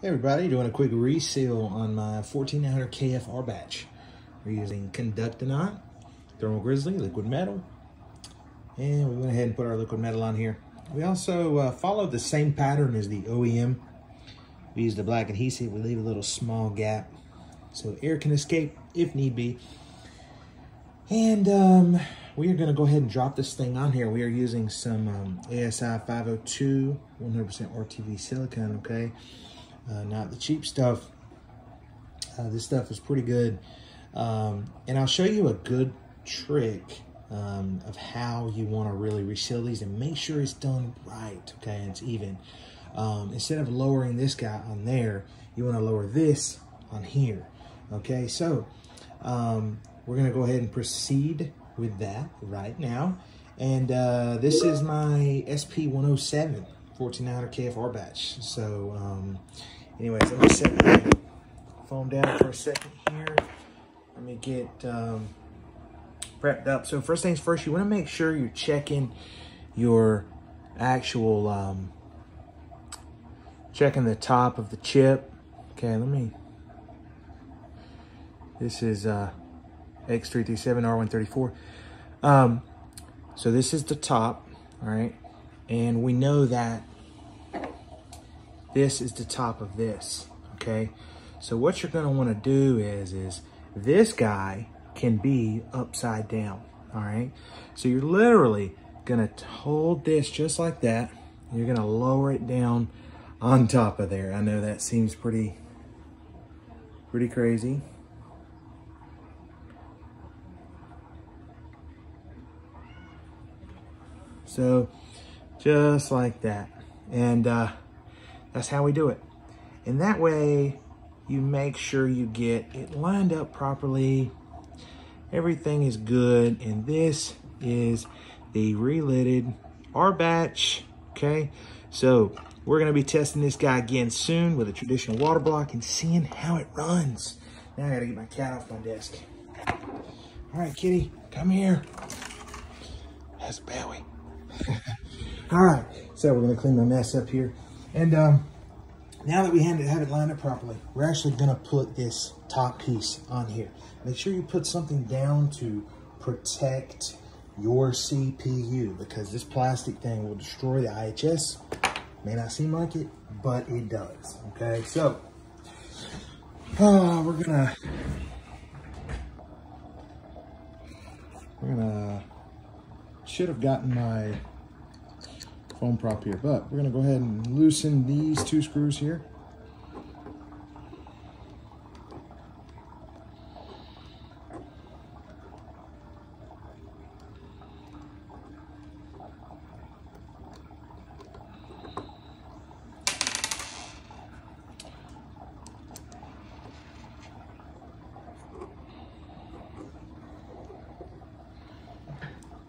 Hey everybody, doing a quick reseal on my 14900 KFR batch. We're using Conductonaut, Thermal Grizzly, liquid metal, and we went ahead and put our liquid metal on here. We also followed the same pattern as the OEM. We used the black adhesive. We leave a little small gap so air can escape if need be. And we are going to go ahead and drop this thing on here. We are using some ASI 502 100% RTV silicone, okay? Not the cheap stuff. This stuff is pretty good. And I'll show you a good trick of how you want to really reseal these and make sure it's done right, okay, and it's even. Instead of lowering this guy on there, you want to lower this on here, okay? So we're going to go ahead and proceed with that right now. And this is my SP107 14900 KFR batch. So anyways, let me set my phone down for a second here. Let me get prepped up. So first things first, you want to make sure you're checking your actual checking the top of the chip. Okay, this is X337R134. So this is the top, all right? And we know that this is the top of this, okay? So what you're gonna wanna do is this guy can be upside down, all right? So you're literally gonna hold this just like that. You're gonna lower it down on top of there. I know that seems pretty crazy. So just like that. And that's how we do it. And that way you make sure you get it lined up properly. Everything is good. And this is the RELID R batch, okay? So we're gonna be testing this guy again soon with a traditional water block and seeing how it runs. Now I gotta get my cat off my desk. All right, kitty, come here. That's Bowie. All right, so we're gonna clean my mess up here. And now that we have it lined up properly, we're actually gonna put this top piece on here. Make sure you put something down to protect your CPU, because this plastic thing will destroy the IHS. May not seem like it, but it does, okay? So, we're gonna should have gotten my foam prop here, but we're gonna go ahead and loosen these two screws here.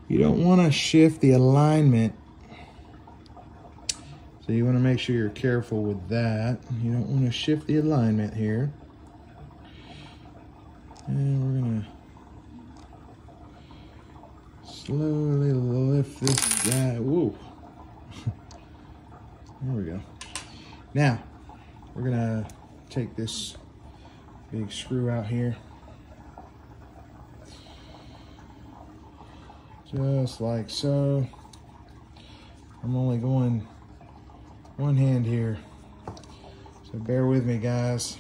You don't want to shift the alignment, so you want to make sure you're careful with that. You don't want to shift the alignment here. And we're going to slowly lift this guy. Whoa. There we go. Now, we're going to take this big screw out here. Just like so. I'm only going one hand here, so bear with me, guys.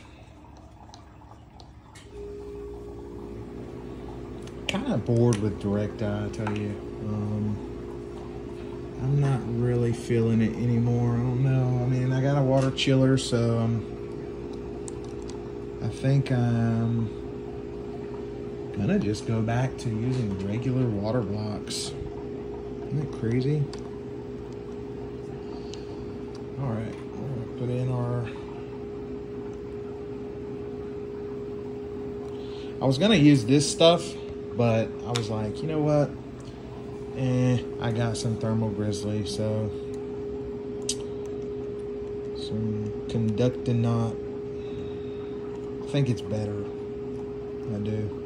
Kind of bored with direct eye, I tell you. I'm not really feeling it anymore. I don't know. I mean, I got a water chiller, so I think I'm gonna just go back to using regular water blocks. Isn't that crazy? All right, we're gonna put in our... I was gonna use this stuff, but I was like, you know what? I got some Thermal Grizzly, so some Conductonaut. I think it's better. I do.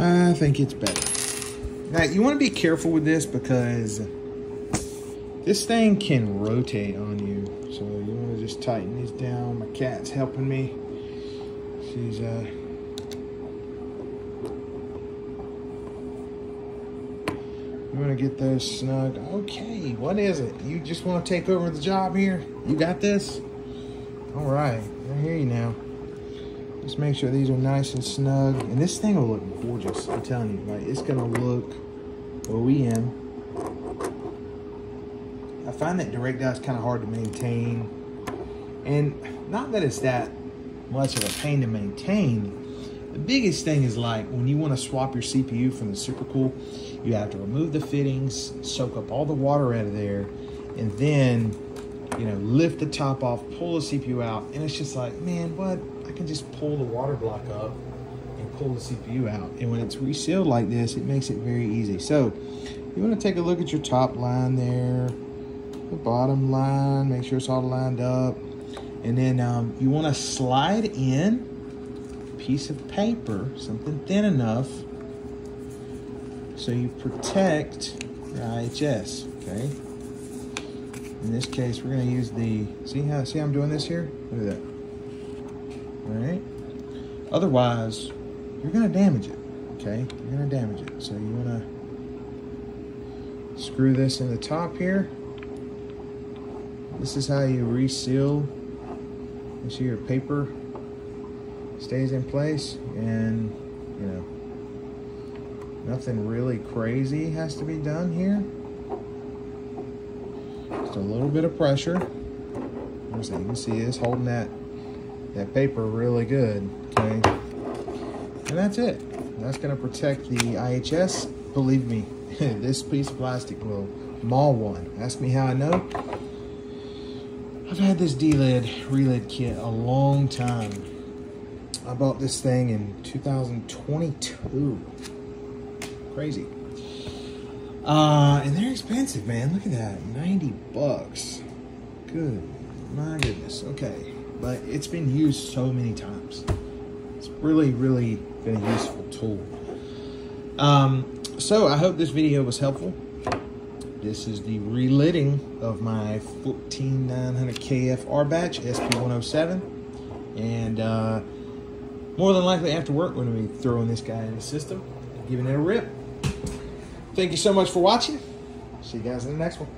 I think it's better. Now, you want to be careful with this because This thing can rotate on you, so you want to just tighten these down. My cat's helping me. She's you want to get those snug. Okay, what is it? You just want to take over the job here? You got this? All right, I hear you now. Just make sure these are nice and snug. And this thing will look gorgeous, I'm telling you. Like, it's going to look OEM. I find that direct dye is kind of hard to maintain. And not that it's that much of a pain to maintain. The biggest thing is, like, when you want to swap your CPU from the supercool, you have to remove the fittings, soak up all the water out of there, and then, you know, lift the top off, pull the CPU out, and it's just like, man, what? I can just pull the water block up and pull the CPU out. And when it's resealed like this, it makes it very easy. So you want to take a look at your top line there, the bottom line, make sure it's all lined up. And then you want to slide in a piece of paper, something thin enough, so you protect your IHS, okay? In this case, we're going to use the, see how I'm doing this here? Look at that. All right. Otherwise, you're going to damage it, okay? You're going to damage it. So you want to screw this in the top here. This is how you reseal. Make sure your paper stays in place, and, you know, nothing really crazy has to be done here. Just a little bit of pressure. So you can see it's holding that paper really good, okay? And that's it. That's going to protect the IHS. Believe me, this piece of plastic will maul one. Ask me how I know. I've had this DELID RELID kit a long time. I bought this thing in 2022. Crazy. And they're expensive, man. Look at that, 90 bucks. Good, my goodness. Okay, but it's been used so many times. It's really, really been a useful tool. So I hope this video was helpful. This is the relidding of my 14900 KF R batch, SP107. And more than likely after work, we're going to be throwing this guy in the system, giving it a rip. Thank you so much for watching. See you guys in the next one.